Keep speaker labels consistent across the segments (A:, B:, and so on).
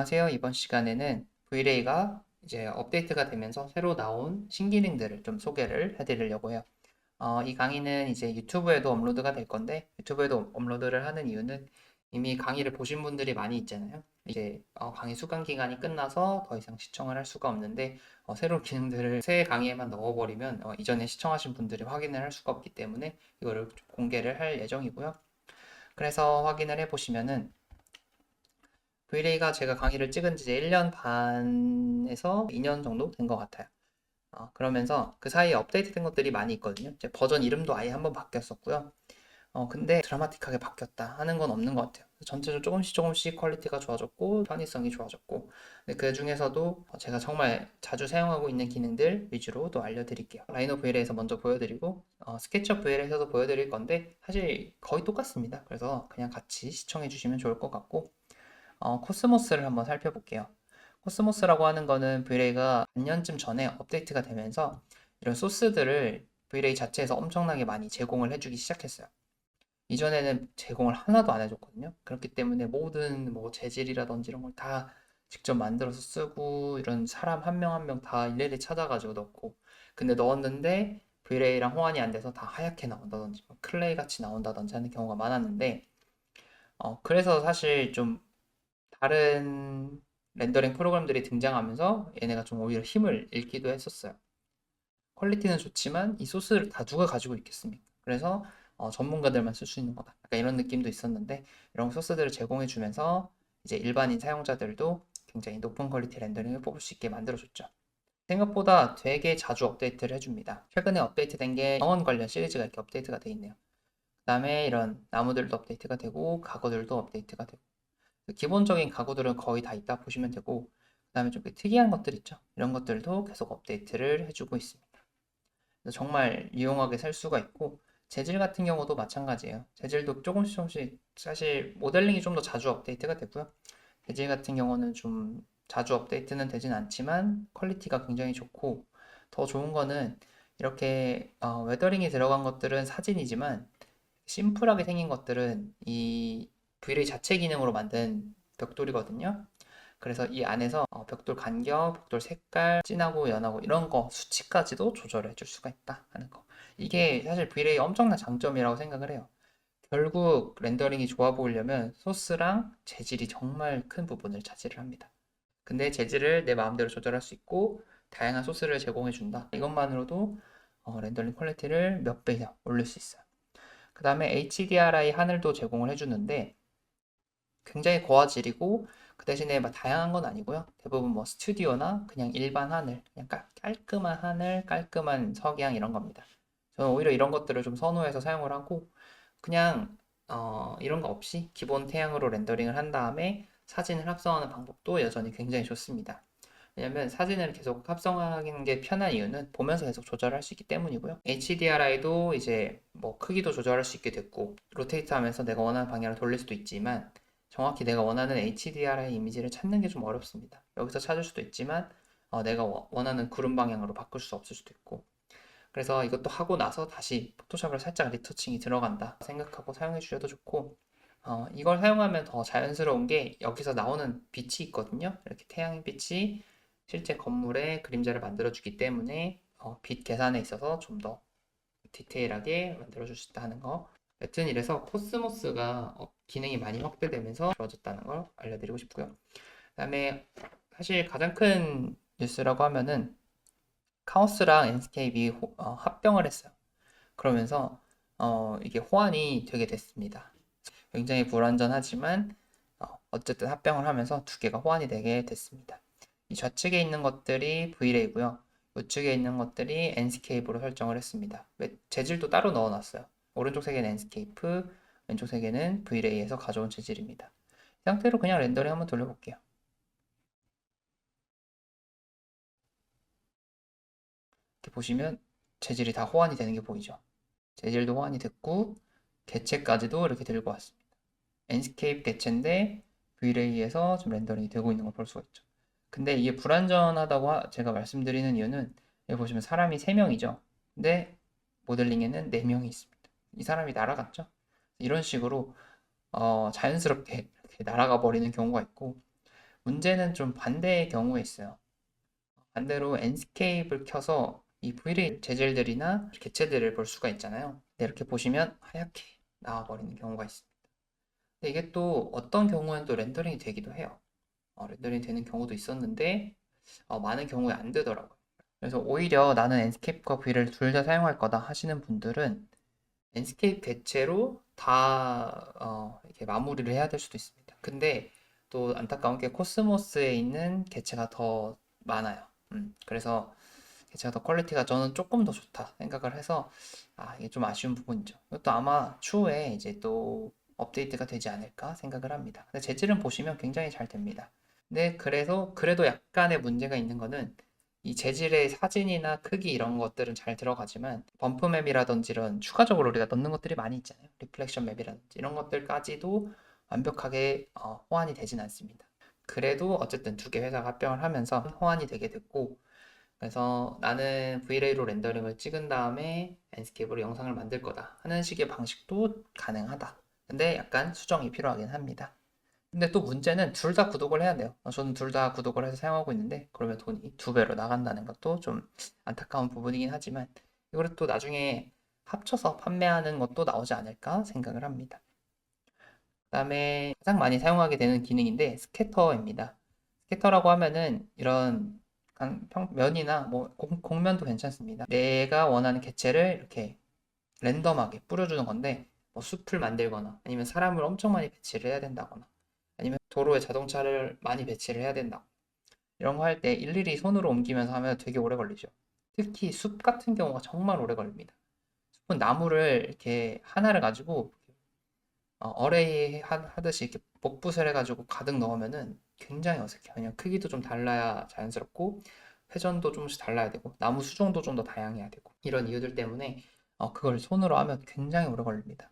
A: 안녕하세요. 이번 시간에는 V-Ray가 이제 업데이트가 되면서 새로 나온 신기능들을 좀 소개를 해드리려고 해요. 이 강의는 이제 유튜브에도 업로드가 될 건데, 유튜브에도 업로드를 하는 이유는 이미 강의를 보신 분들이 많이 있잖아요. 이제 강의 수강 기간이 끝나서 더 이상 시청을 할 수가 없는데, 새로운 기능들을 새 강의에만 넣어버리면 이전에 시청하신 분들이 확인을 할 수가 없기 때문에 이거를 좀 공개를 할 예정이고요. 그래서 확인을 해보시면은 V-Ray가 제가 강의를 찍은 지 1년 반에서 2년 정도 된 것 같아요. 그러면서 그 사이에 업데이트된 것들이 많이 있거든요. 이제 버전 이름도 아예 한번 바뀌었었고요. 근데 드라마틱하게 바뀌었다 하는 건 없는 것 같아요. 전체적으로 조금씩 퀄리티가 좋아졌고 편의성이 좋아졌고, 근데 그 중에서도 제가 정말 자주 사용하고 있는 기능들 위주로 또 알려드릴게요. 라이노 VL에서 먼저 보여드리고 스케치업 VL에서도 보여드릴 건데 사실 거의 똑같습니다. 그래서 그냥 같이 시청해 주시면 좋을 것 같고, 코스모스를 한번 살펴볼게요. 코스모스라고 하는 거는 V-Ray가 반년쯤 전에 업데이트가 되면서 이런 소스들을 V-Ray 자체에서 엄청나게 많이 제공을 해주기 시작했어요. 이전에는 제공을 하나도 안 해줬거든요. 그렇기 때문에 모든 뭐 재질이라든지 이런 걸 다 직접 만들어서 쓰고, 이런 사람 한 명 한 명 다 일일이 찾아가지고 넣고, 근데 넣었는데 V-Ray랑 호환이 안 돼서 다 하얗게 나온다든지 뭐 클레이 같이 나온다든지 하는 경우가 많았는데, 그래서 사실 좀 다른 렌더링 프로그램들이 등장하면서 얘네가 좀 오히려 힘을 잃기도 했었어요. 퀄리티는 좋지만 이 소스를 다 누가 가지고 있겠습니까? 그래서 전문가들만 쓸 수 있는 거다. 약간 이런 느낌도 있었는데, 이런 소스들을 제공해 주면서 이제 일반인 사용자들도 굉장히 높은 퀄리티 렌더링을 뽑을 수 있게 만들어줬죠. 생각보다 되게 자주 업데이트를 해줍니다. 최근에 업데이트된 게 정원 관련 시리즈가 이렇게 업데이트가 돼 있네요. 그 다음에 이런 나무들도 업데이트가 되고 가구들도 업데이트가 되고, 기본적인 가구들은 거의 다 있다 보시면 되고, 그 다음에 좀 특이한 것들 있죠. 이런 것들도 계속 업데이트를 해주고 있습니다. 그래서 정말 유용하게 살 수가 있고, 재질 같은 경우도 마찬가지예요. 재질도 조금씩 사실 모델링이 좀 더 자주 업데이트가 되고요. 재질 같은 경우는 좀 자주 업데이트는 되진 않지만 퀄리티가 굉장히 좋고, 더 좋은 거는 이렇게 웨더링이 들어간 것들은 사진이지만 심플하게 생긴 것들은 이 V-Ray 자체 기능으로 만든 벽돌이거든요. 그래서 이 안에서 벽돌 간격, 벽돌 색깔, 진하고 연하고 이런 거 수치까지도 조절을 해줄 수가 있다 하는 거. 이게 사실 V-Ray 엄청난 장점이라고 생각을 해요. 결국 렌더링이 좋아 보이려면 소스랑 재질이 정말 큰 부분을 차지를 합니다. 근데 재질을 내 마음대로 조절할 수 있고 다양한 소스를 제공해 준다. 이것만으로도 렌더링 퀄리티를 몇 배 이상 올릴 수 있어요. 그 다음에 HDRI 하늘도 제공을 해주는데 굉장히 고화질이고, 그 대신에 막 다양한 건 아니고요. 대부분 뭐 스튜디오나 그냥 일반 하늘, 그냥 깔끔한 하늘, 깔끔한 석양 이런 겁니다. 저는 오히려 이런 것들을 좀 선호해서 사용을 하고, 그냥 이런 거 없이 기본 태양으로 렌더링을 한 다음에 사진을 합성하는 방법도 여전히 굉장히 좋습니다. 왜냐면 사진을 계속 합성하는 게 편한 이유는 보면서 계속 조절할 수 있기 때문이고요. HDRI도 이제 뭐 크기도 조절할 수 있게 됐고, 로테이트 하면서 내가 원하는 방향으로 돌릴 수도 있지만, 정확히 내가 원하는 HDRI 이미지를 찾는 게 좀 어렵습니다. 여기서 찾을 수도 있지만, 내가 원하는 구름 방향으로 바꿀 수 없을 수도 있고, 그래서 이것도 하고 나서 다시 포토샵을 살짝 리터칭이 들어간다 생각하고 사용해 주셔도 좋고, 이걸 사용하면 더 자연스러운 게 여기서 나오는 빛이 있거든요. 이렇게 태양빛이 실제 건물의 그림자를 만들어주기 때문에 빛 계산에 있어서 좀 더 디테일하게 만들어줄 수 있다는 거. 여튼 이래서 코스모스가 기능이 많이 확대되면서 좋아졌다는 걸 알려드리고 싶고요. 그 다음에 사실 가장 큰 뉴스라고 하면은 카오스랑 엔스케이프이 합병을 했어요. 그러면서 이게 호환이 되게 됐습니다. 굉장히 불완전하지만 어쨌든 합병을 하면서 두 개가 호환이 되게 됐습니다. 이 좌측에 있는 것들이 V-Ray고요. 우측에 있는 것들이 엔스케이프로 설정을 했습니다. 재질도 따로 넣어놨어요. 오른쪽 세 개는 엔스케이프, 왼쪽 세 개는 V-Ray에서 가져온 재질입니다. 이 상태로 그냥 렌더링 한번 돌려볼게요. 이렇게 보시면 재질이 다 호환이 되는 게 보이죠? 재질도 호환이 됐고 개체까지도 이렇게 들고 왔습니다. 엔스케이프 개체인데 V-Ray에서 좀 렌더링이 되고 있는 걸 볼 수가 있죠. 근데 이게 불안전하다고 제가 말씀드리는 이유는, 여기 보시면 사람이 3명이죠. 근데 모델링에는 4명이 있습니다. 이 사람이 날아갔죠. 이런 식으로 자연스럽게 이렇게 날아가 버리는 경우가 있고, 문제는 좀 반대의 경우에 있어요. 반대로 엔스케이프를 켜서 이 V-Ray 재질들이나 개체들을 볼 수가 있잖아요. 네, 이렇게 보시면 하얗게 나와버리는 경우가 있습니다. 근데 이게 또 어떤 경우에는 또 렌더링이 되기도 해요. 렌더링이 되는 경우도 있었는데 많은 경우에 안 되더라고요. 그래서 오히려 나는 엔스케이프과 V를 둘 다 사용할 거다 하시는 분들은 엔스케이프 개체로 다 이렇게 마무리를 해야 될 수도 있습니다. 근데 또 안타까운 게 코스모스에 있는 개체가 더 많아요. 그래서 개체가 더 퀄리티가 저는 조금 더 좋다 생각을 해서 이게 좀 아쉬운 부분이죠. 이것도 아마 추후에 이제 또 업데이트가 되지 않을까 생각을 합니다. 근데 재질은 보시면 굉장히 잘 됩니다. 근데 그래도 약간의 문제가 있는 거는 이 재질의 사진이나 크기 이런 것들은 잘 들어가지만 범프 맵이라든지 이런 추가적으로 우리가 넣는 것들이 많이 있잖아요. 리플렉션 맵이라든지 이런 것들까지도 완벽하게 호환이 되진 않습니다. 그래도 어쨌든 두 개 회사가 합병을 하면서 호환이 되게 됐고 그래서 나는 V-Ray로 렌더링을 찍은 다음에 엔스케이프로 영상을 만들 거다 하는 식의 방식도 가능하다. 근데 약간 수정이 필요하긴 합니다. 근데 또 문제는 둘 다 구독을 해야 돼요. 저는 둘 다 구독을 해서 사용하고 있는데 그러면 돈이 두 배로 나간다는 것도 좀 안타까운 부분이긴 하지만 이거를 또 나중에 합쳐서 판매하는 것도 나오지 않을까 생각을 합니다. 그다음에 가장 많이 사용하게 되는 기능인데 스캐터입니다. 스캐터라고 하면은 이런 면이나 뭐 곡면도 괜찮습니다. 내가 원하는 개체를 이렇게 랜덤하게 뿌려주는 건데 뭐 숲을 만들거나 아니면 사람을 엄청 많이 배치를 해야 된다거나 아니면 도로에 자동차를 많이 배치를 해야 된다. 이런 거 할 때 일일이 손으로 옮기면서 하면 되게 오래 걸리죠. 특히 숲 같은 경우가 정말 오래 걸립니다. 숲은 나무를 이렇게 하나를 가지고 어레이 하듯이 이렇게 복붙을 해가지고 가득 넣으면은 굉장히 어색해요. 그냥 크기도 좀 달라야 자연스럽고 회전도 조금씩 달라야 되고 나무 수종도 좀 더 다양해야 되고 이런 이유들 때문에 그걸 손으로 하면 굉장히 오래 걸립니다.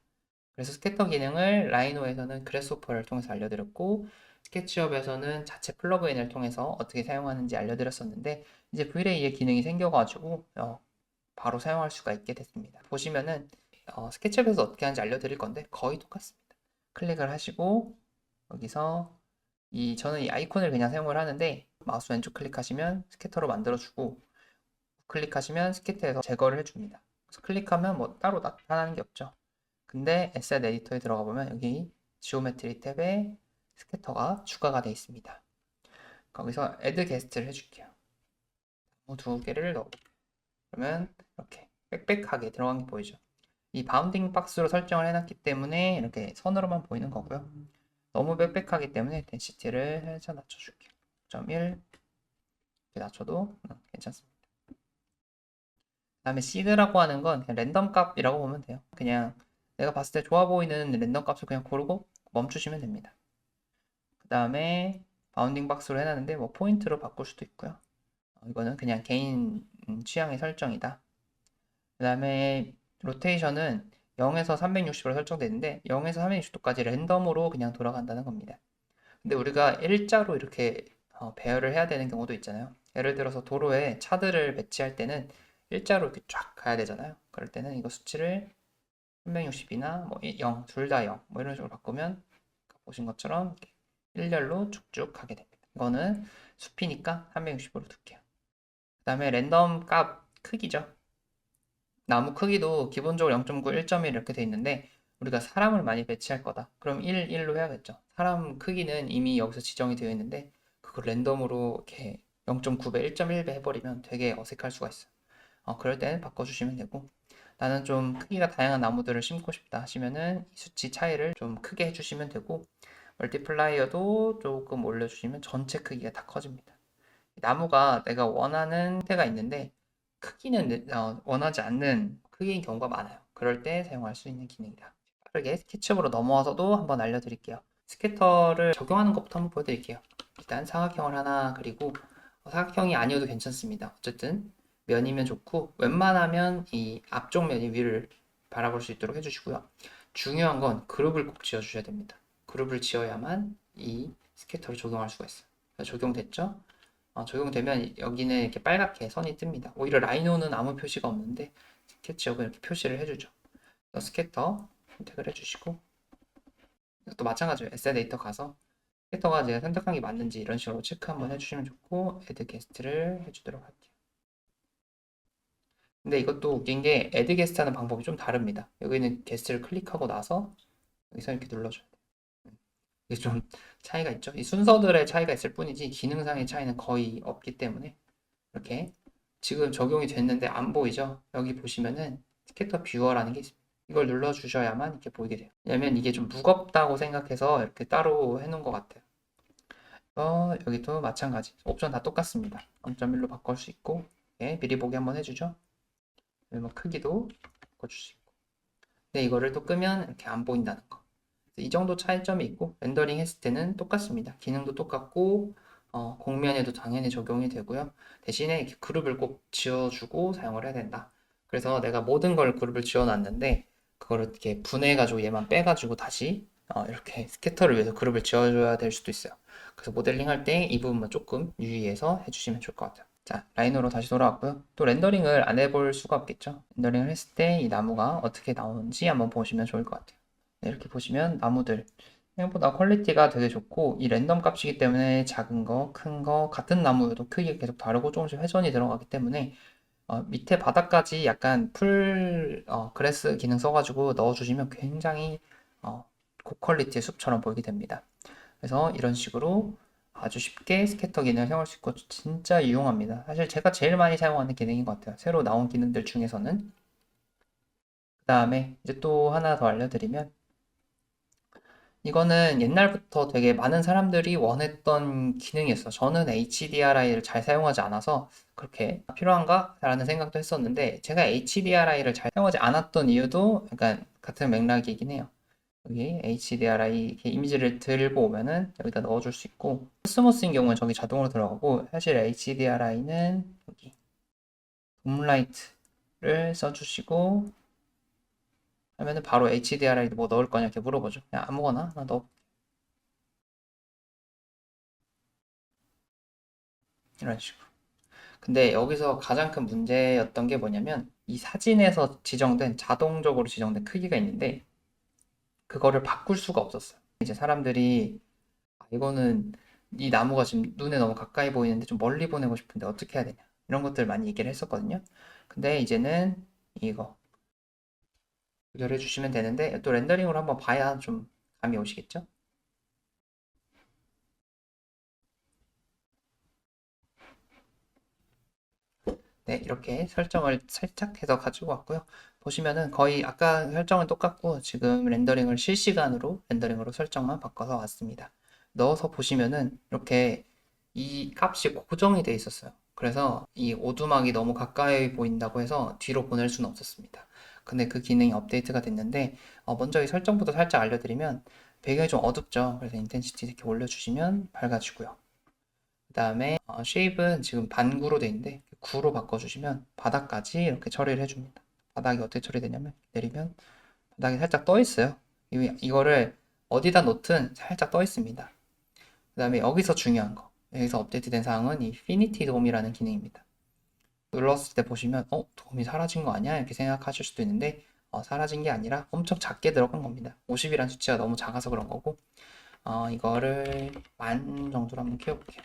A: 그래서 스캐터 기능을 라이노에서는 그래스호퍼를 통해서 알려드렸고 스케치업에서는 자체 플러그인을 통해서 어떻게 사용하는지 알려드렸었는데 이제 V-Ray의 기능이 생겨가지고 바로 사용할 수가 있게 됐습니다. 보시면은 스케치업에서 어떻게 하는지 알려드릴 건데 거의 똑같습니다. 클릭을 하시고 여기서 저는 이 아이콘을 그냥 사용을 하는데 마우스 왼쪽 클릭하시면 스캐터로 만들어주고 클릭하시면 스캐터에서 제거를 해줍니다. 그래서 클릭하면 뭐 따로 나타나는 게 없죠. 근데 에셋 에디터에 들어가 보면 여기 지오메트리 탭에 스캐터가 추가가 되어 있습니다. 거기서 애드 게스트를 해줄게요. 두 개를 넣어. 그러면 이렇게 빽빽하게 들어간 게 보이죠. 이 바운딩 박스로 설정을 해놨기 때문에 이렇게 선으로만 보이는 거고요. 너무 빽빽하기 때문에 덴시티를 살짝 낮춰줄게요. 0.1 이렇게 낮춰도 괜찮습니다. 그 다음에 시드라고 하는 건 그냥 랜덤 값이라고 보면 돼요. 그냥 내가 봤을 때 좋아 보이는 랜덤 값을 그냥 고르고 멈추시면 됩니다. 그 다음에 바운딩 박스로 해놨는데 뭐 포인트로 바꿀 수도 있고요. 이거는 그냥 개인 취향의 설정이다. 그 다음에 로테이션은 0에서 360으로 설정되어 있는데 0에서 360도까지 랜덤으로 그냥 돌아간다는 겁니다. 근데 우리가 일자로 이렇게 배열을 해야 되는 경우도 있잖아요. 예를 들어서 도로에 차들을 배치할 때는 일자로 이렇게 쫙 가야 되잖아요. 그럴 때는 이거 수치를 360이나 뭐 0, 둘 다 0, 뭐 이런 식으로 바꾸면 보신 것처럼 일렬로 쭉쭉 가게 됩니다. 이거는 숲이니까 360으로 둘게요. 그 다음에 랜덤 값 크기죠. 나무 크기도 기본적으로 0.9, 1.1 이렇게 돼 있는데 우리가 사람을 많이 배치할 거다. 그럼 1, 1로 해야겠죠. 사람 크기는 이미 여기서 지정이 되어 있는데 그걸 랜덤으로 이렇게 0.9배, 1.1배 해버리면 되게 어색할 수가 있어요. 그럴 때는 바꿔주시면 되고 나는 좀 크기가 다양한 나무들을 심고 싶다 하시면은 이 수치 차이를 좀 크게 해주시면 되고 멀티플라이어도 조금 올려주시면 전체 크기가 다 커집니다. 나무가 내가 원하는 형태가 있는데 크기는 원하지 않는 크기인 경우가 많아요. 그럴 때 사용할 수 있는 기능이다. 빠르게 스케치업으로 넘어와서도 한번 알려드릴게요. 스캐터를 적용하는 것부터 한번 보여드릴게요. 일단 사각형을 하나 그리고 사각형이 아니어도 괜찮습니다. 어쨌든 면이면 좋고 웬만하면 이 앞쪽 면이 위를 바라볼 수 있도록 해주시고요. 중요한 건 그룹을 꼭 지어주셔야 됩니다. 그룹을 지어야만 이 스캐터를 적용할 수가 있어요. 적용됐죠? 적용되면 여기는 이렇게 빨갛게 선이 뜹니다. 오히려 라이노는 아무 표시가 없는데 스케치업은 이렇게 표시를 해주죠. 스캐터 선택을 해주시고 또 마찬가지로 에셋 데이터 가서 캐릭터가 제가 선택한 게 맞는지 이런 식으로 체크 한번 해주시면 좋고, 애드 게스트를 해주도록 할게요. 근데 이것도 웃긴 게 애드 게스트 하는 방법이 좀 다릅니다. 여기는 게스트를 클릭하고 나서 여기서 이렇게 눌러줘야 돼요. 이게 좀 차이가 있죠. 이 순서들의 차이가 있을 뿐이지 기능상의 차이는 거의 없기 때문에 이렇게 지금 적용이 됐는데 안 보이죠? 여기 보시면은 캐릭터 뷰어라는 게 있습니다. 이걸 눌러주셔야만 이렇게 보이게 돼요. 왜냐면 이게 좀 무겁다고 생각해서 이렇게 따로 해놓은 것 같아요. 여기도 마찬가지. 옵션 다 똑같습니다. 0.1로 바꿀 수 있고, 예, 미리 보기 한번 해주죠. 뭐 크기도 바꿔줄 수 있고. 근데 이거를 또 끄면 이렇게 안 보인다는 거. 이 정도 차이점이 있고, 렌더링 했을 때는 똑같습니다. 기능도 똑같고, 공면에도 당연히 적용이 되고요. 대신에 이렇게 그룹을 꼭 지어주고 사용을 해야 된다. 그래서 내가 모든 걸 그룹을 지어놨는데, 그거를 이렇게 분해해가지고 얘만 빼가지고 다시 이렇게 스캐터를 위해서 그룹을 지어줘야 될 수도 있어요. 그래서 모델링 할 때 이 부분만 조금 유의해서 해주시면 좋을 것 같아요. 자, 라인으로 다시 돌아왔고요. 또 렌더링을 안 해볼 수가 없겠죠. 렌더링을 했을 때 이 나무가 어떻게 나오는지 한번 보시면 좋을 것 같아요. 네, 이렇게 보시면 나무들 생각보다 퀄리티가 되게 좋고 이 랜덤 값이기 때문에 작은 거, 큰 거, 같은 나무여도 크기가 계속 다르고 조금씩 회전이 들어가기 때문에 밑에 바닥까지 약간 그래스 기능 써가지고 넣어주시면 굉장히 고퀄리티의 숲처럼 보이게 됩니다. 그래서 이런 식으로 아주 쉽게 스캐터 기능을 사용할 수 있고 진짜 유용합니다. 사실 제가 제일 많이 사용하는 기능인 것 같아요. 새로 나온 기능들 중에서는. 그 다음에 이제 또 하나 더 알려드리면 이거는 옛날부터 되게 많은 사람들이 원했던 기능이었어요. 저는 HDRI를 잘 사용하지 않아서 그렇게 필요한가? 라는 생각도 했었는데 제가 HDRI를 잘 사용하지 않았던 이유도 약간 같은 맥락이긴 해요. 여기 HDRI 이렇게 이미지를 들고 오면은 여기다 넣어줄 수 있고 코스모스인 경우는 저기 자동으로 들어가고 사실 HDRI는 여기 둠라이트를 써주시고 하면은 바로 HDRI 뭐 넣을 거냐 이렇게 물어보죠. 그냥 아무거나 하나 넣어. 이런 식으로. 근데 여기서 가장 큰 문제였던 게 뭐냐면 이 사진에서 지정된 자동적으로 지정된 크기가 있는데 그거를 바꿀 수가 없었어요. 이제 사람들이 이거는 이 나무가 지금 눈에 너무 가까이 보이는데 좀 멀리 보내고 싶은데 어떻게 해야 되냐 이런 것들 많이 얘기를 했었거든요. 근데 이제는 이거 조절해 주시면 되는데 또 렌더링으로 한번 봐야 좀 감이 오시겠죠? 네, 이렇게 설정을 살짝 해서 가지고 왔고요. 보시면은 거의 아까 설정은 똑같고 지금 렌더링을 실시간으로 렌더링으로 설정만 바꿔서 왔습니다. 넣어서 보시면은 이렇게 이 값이 고정이 돼 있었어요. 그래서 이 오두막이 너무 가까이 보인다고 해서 뒤로 보낼 수는 없었습니다. 근데 그 기능이 업데이트가 됐는데 먼저 이 설정부터 살짝 알려드리면 배경이 좀 어둡죠. 그래서 인텐시티 이렇게 올려주시면 밝아지고요. 그 다음에 쉐입은 지금 반구로 돼 있는데 구로 바꿔주시면 바닥까지 이렇게 처리를 해줍니다. 바닥이 어떻게 처리되냐면 내리면 바닥이 살짝 떠 있어요. 이거를 어디다 놓든 살짝 떠 있습니다. 그 다음에 여기서 중요한 거 여기서 업데이트된 사항은 이 피니티 돔이라는 기능입니다. 눌렀을 때 보시면 돔이 사라진 거 아니야? 이렇게 생각하실 수도 있는데 사라진 게 아니라 엄청 작게 들어간 겁니다. 50이란 숫자가 너무 작아서 그런 거고 이거를 10,000 정도로 한번 키워볼게요.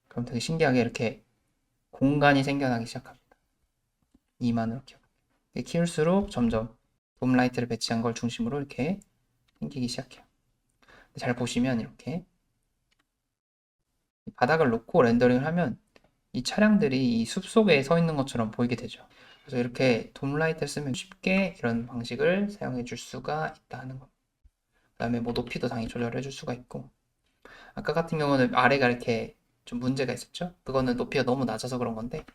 A: 그럼 되게 신기하게 이렇게 공간이 생겨나기 시작합니다. 2만으로 키워볼게요. 키울수록 점점 돔라이트를 배치한 걸 중심으로 이렇게 생기기 시작해요. 잘 보시면 이렇게 바닥을 놓고 렌더링을 하면 이 차량들이 이 숲속에 서 있는 것처럼 보이게 되죠. 그래서 이렇게 돔라이트를 쓰면 쉽게 이런 방식을 사용해 줄 수가 있다는 거. 그 다음에 뭐 높이도 당연히 조절해 줄 수가 있고 아까 같은 경우는 아래가 이렇게 좀 문제가 있었죠. 그거는 높이가 너무 낮아서 그런 건데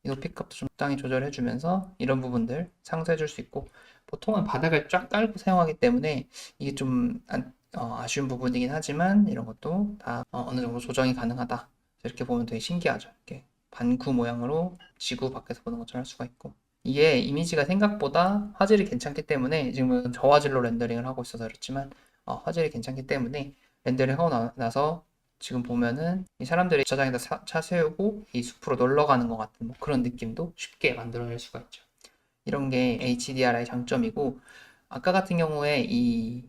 A: 이 높이 값도 좀 적당히 조절해 주면서 이런 부분들 상쇄해 줄 수 있고 보통은 바닥을 쫙 깔고 사용하기 때문에 이게 좀 아쉬운 부분이긴 하지만 이런 것도 다 어느 정도 조정이 가능하다. 이렇게 보면 되게 신기하죠. 이렇게 반구 모양으로 지구 밖에서 보는 것처럼 할 수가 있고 이게 이미지가 생각보다 화질이 괜찮기 때문에 지금은 저화질로 렌더링을 하고 있어서 그렇지만 화질이 괜찮기 때문에 렌더링 하고 나서 지금 보면은 이 사람들이 주차장에다 차 세우고 이 숲으로 놀러 가는 것 같은 뭐 그런 느낌도 쉽게 만들어낼 수가 있죠. 이런 게 HDR의 장점이고 아까 같은 경우에 이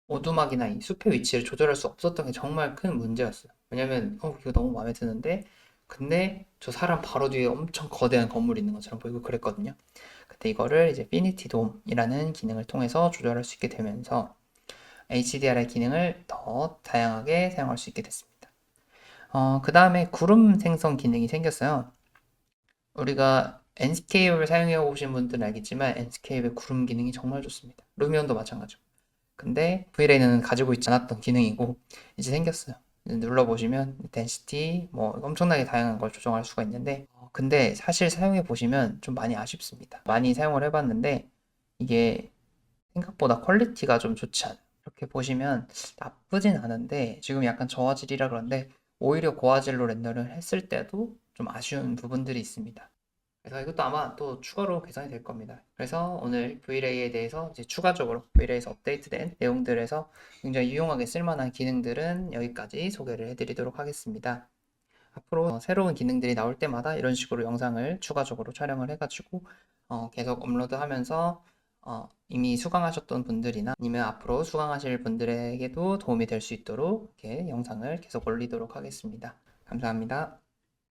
A: 오두막이나 이 숲의 위치를 조절할 수 없었던 게 정말 큰 문제였어요. 왜냐면 이거 너무 마음에 드는데 근데 저 사람 바로 뒤에 엄청 거대한 건물이 있는 것처럼 보이고 그랬거든요. 근데 이거를 이제 피니티 돔이라는 기능을 통해서 조절할 수 있게 되면서 HDR의 기능을 더 다양하게 사용할 수 있게 됐습니다. 그 다음에 구름 생성 기능이 생겼어요. 우리가 enscape을 사용해 보신 분들은 알겠지만 enscape의 구름 기능이 정말 좋습니다. 루미온도 마찬가지고. 근데 V-Ray는 가지고 있지 않았던 기능이고 이제 생겼어요. 눌러보시면 density 뭐 엄청나게 다양한 걸 조정할 수가 있는데 근데 사실 사용해 보시면 좀 많이 아쉽습니다. 많이 사용을 해봤는데 이게 생각보다 퀄리티가 좀 좋지 않아요. 이렇게 보시면 나쁘진 않은데 지금 약간 저화질이라 그런데 오히려 고화질로 렌더링을 했을 때도 좀 아쉬운 부분들이 있습니다. 그래서 이것도 아마 또 추가로 개선이 될 겁니다. 그래서 오늘 V-Ray에 대해서 이제 추가적으로 V-Ray에서 업데이트된 내용들에서 굉장히 유용하게 쓸만한 기능들은 여기까지 소개를 해드리도록 하겠습니다. 앞으로 새로운 기능들이 나올 때마다 이런 식으로 영상을 추가적으로 촬영을 해가지고 계속 업로드하면서 이미 수강하셨던 분들이나 아니면 앞으로 수강하실 분들에게도 도움이 될 수 있도록 이렇게 영상을 계속 올리도록 하겠습니다. 감사합니다.